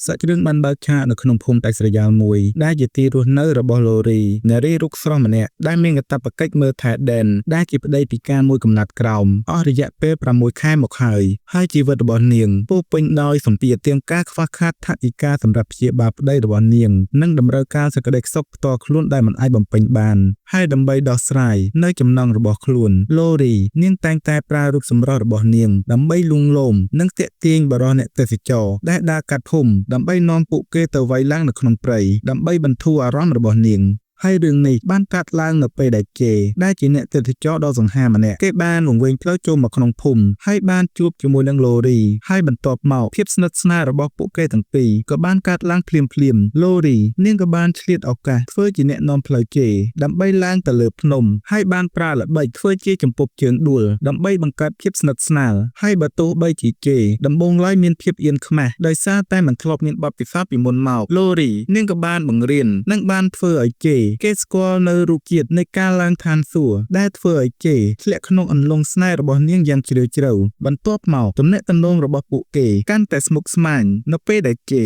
សាច់រឿងបានបើកឆាកនៅក្នុងភូមិដាច់ស្រយាលមួយដែលជាទីរស់នៅរបស់ឡូរីនារីរុកស្រស់ម្នាក់ដែលមានកាតព្វកិច្ចមើលថែដែនដែលជាប្តីពិការមួយកំណាត់ក្រោមអស់រយៈពេល6ខែមកហើយជីវិតរបស់នាងពោពេញដោយសម្ពាធទាំងការខ្វះខាតថវិកាសម្រាប់ព្យាបាលប្តីរបស់នាងនិងតម្រូវការសេចក្តីសុខផ្ទាល់ខ្លួនដែលមិនអាចបំពេញបានហើយដើម្បីដោះស្រាយនៅចំណង់របស់ខ្លួនឡូរីនាងតែងតែប្រើរូបសម្រស់របស់នាងដើម្បីលួងលោមនិងទាក់ទាញបរិសុទ្ធអ្នកទេសចរដែលដើរកាត់ភូមិដើម្បីនាំពួកគេទៅវាយឡើងនៅក្នុងព្រៃដើម្បីបន្ធូរអារម្មណ៍របស់នាងហើយរឿងនេះបានកាត់ឡើងនៅពេលដែលគេដែលជាអ្នកទេសចរដ៏សង្ហាម្នាក់គេបានវង្វេងផ្លូវចូលមកក្នុងភូមិហើយបានជួបជាមួយនឹងឡូរីហើយបន្ទាប់មកភាពស្និទ្ធស្នាលរបស់ពួកគេទាំងពីរក៏បានកាត់ឡើងភ្លាមឡូរីនាងក៏បានឆ្លៀតឱកាសធ្វើជាអ្នកនាំផ្លូវជេរដើម្បីឡើងទៅលើភ្នំហើយបានប្រើល្បិចធ្វើជាចំពប់ជើងដួលដើម្បីបង្កើតភាពស្និទ្ធស្នាលហើយបើទោះបីជាគេដំបូងឡើយមានភាពអៀនខ្មាស់ដោយសារតែមិនធ្លាប់មានបទពិសោធន៍ពីមុនមកឡូរីនាងក៏បានបង្រៀននិងបានធ្វើឲ្យគេស្គាល់នៅរូបជាតិនៃការឡើងឋានសួគ៌ដែលធ្វើឲ្យគេធ្លាក់ក្នុងអន្លង់ស្នេហ៍របស់នាងយ៉ាងជ្រាលជ្រៅបន្ទាប់មកទំនាក់ទំនងរបស់ពួកគេកាន់តែស្មុគស្មាញនៅពេលដែលគេ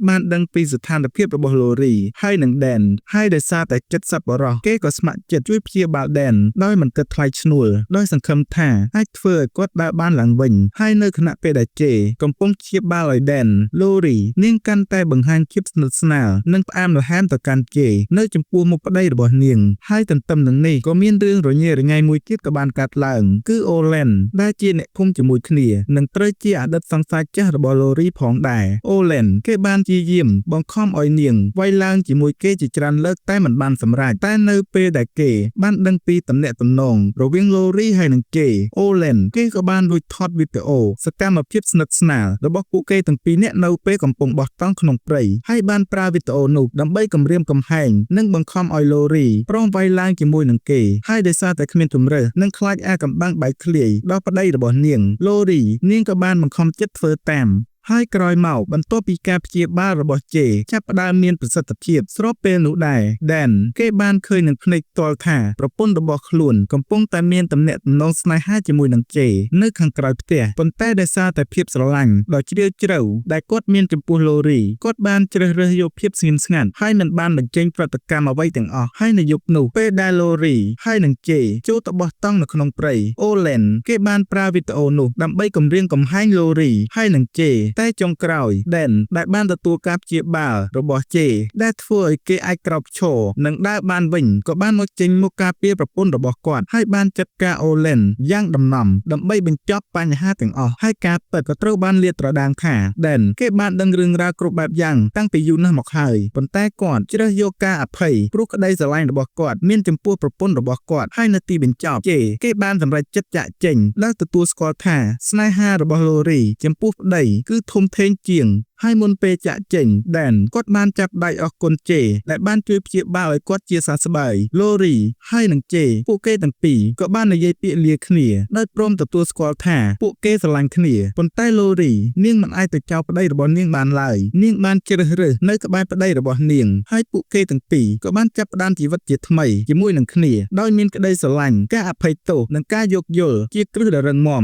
បានដឹងពីស្ថានភាពរបស់ឡូរីហើយនឹងដែនហើយដោយសារតែចិត្តសប្បុរសគេក៏ស្ម័គ្រចិត្តជួយព្យាបាលដែនដោយមិនគិតថ្លៃឈ្នួលដោយសង្ឃឹមថាអាចធ្វើឲ្យគាត់ដើរបានឡើងវិញហើយនៅខណៈពេលដែលគេកំពុងព្យាបាលឲ្យដែនឡូរីនាងកាន់តែបង្ហាញភាពស្និទ្ធស្នាលនិងផ្អែមល្ហែមទៅកាន់គេនៅចំពោះមុខប្តីរបស់នាងហើយទន្ទឹមនឹងនេះក៏មានរឿងរញ៉េរញ៉ៃមួយទៀតក៏បានកាត់ឡើងគឺអូឡែនដែលជាអ្នកភូមិជាមួយគ្នានិងត្រូវជាអតីតសង្សារចាស់របស់ឡូរីផងដែរអូឡែនគេបានជាយាមបង្ខំឲ្យនាងវាយឡើងជាមួយគេជាច្រើនលើកតែមិនបានសម្រេចតែនៅពេលដែលគេបានដឹងពីទំនាក់ទំនងរវាងឡូរីហើយនិងគេអូឡែនគេក៏បានលួចថតវីដេអូសកម្មភាពស្និទ្ធស្នាលរបស់ពួកគេទាំងពីរនាក់នៅពេលកំពុងបោះតង់ក្នុងព្រៃហើយបានប្រើវីដេអូនោះដើម្បីគំរាមកំហែងនិងបង្ខំឲ្យឡូរីព្រមវាយឡើងជាមួយនឹងគេហើយដោយសារតែគ្មានជំរឿននិងខ្លាចអាកំបាំងបែកធ្លាយដល់ប្តីរបស់នាងឡូរីនាងក៏បានបង្ខំចិត្តធ្វើតាមហើយក្រោយមកបន្ទាប់ពីការព្យាបាលរបស់ជេចាប់ផ្ដើមមានប្រសិទ្ធភាពស្របពេលនោះដែរដែនគេបានឃើញនឹងភ្នែកផ្ទាល់ថាប្រពន្ធរបស់ខ្លួនកំពុងតែមានទំនាក់ទំនងស្នេហាជាមួយនឹងជេនៅខាងក្រៅផ្ទះប៉ុន្តែដោយសារតែភាពស្រឡាញ់ដ៏ជ្រាលជ្រៅដែលគាត់មានចំពោះឡូរីគាត់បានជ្រើសរើសយកភាពស្ងៀមស្ងាត់ហើយមិនបានបញ្ចេញប្រតិកម្មអ្វីទាំងអស់ហើយនៅយប់នោះពេលដែលឡូរីហើយនឹងជេចូលទៅបោះតង់នៅក្នុងព្រៃអូឡែនគេបានប្រើវីដេអូនោះដើម្បីគំរាមកំហែងឡូរីហើយនឹងជេតែចុងក្រោយដែនដែលបានទទួលការព្យាបាលរបស់ជេដែលធ្វើឲ្យគេអាចក្រោកឈរនិងដើរបានវិញក៏បានមកចេញមុខការពារប្រពន្ធរបស់គាត់ហើយបានចាត់ការអូឡែនយ៉ាងដំណំដើម្បីបញ្ចប់បញ្ហាទាំងអស់ហើយការពិតក៏ត្រូវបានលាតត្រដាងថាដែនគេបានដឹងរឿងរ៉ាវគ្រប់បែបយ៉ាងតាំងពីយូរណាស់មកហើយប៉ុន្តែគាត់ជ្រើសយកការអភ័យព្រោះក្តីស្រឡាញ់របស់គាត់មានចំពោះប្រពន្ធរបស់គាត់ហើយនៅទីបញ្ចប់ជេគេបានសម្រេចចិត្តចាកចេញដោយទទួលស្គាល់ថាស្នេហារបស់ឡូរីចំពោះប្តីគឺធំធេងជាងហើយមុនពេលចាក់ចេញដែនគាត់បានចាប់ដៃអស់គុណជេដែលបានជួយព្យាបាលឲ្យគាត់ជាសះស្បើយឡូរីហើយនឹងជេពួកគេទាំងពីរក៏បាននិយាយពាក្យលាគ្នាដោយព្រមទទួលស្គាល់ថាពួកគេស្រឡាញ់គ្នាប៉ុន្តែឡូរីនាងមិនអាចទៅចោលប្តីរបស់នាងបានឡើយនាងបានជ្រើសរើសនៅក្បែរប្តីរបស់នាងហើយពួកគេទាំងពីរក៏បានចាប់ផ្ដើមជីវិតជាថ្មីជាមួយនឹងគ្នាដោយមានក្តីស្រឡាញ់ការអភ័យទោសនិងការយោគយល់ជាគ្រឹះដ៏រឹងមាំ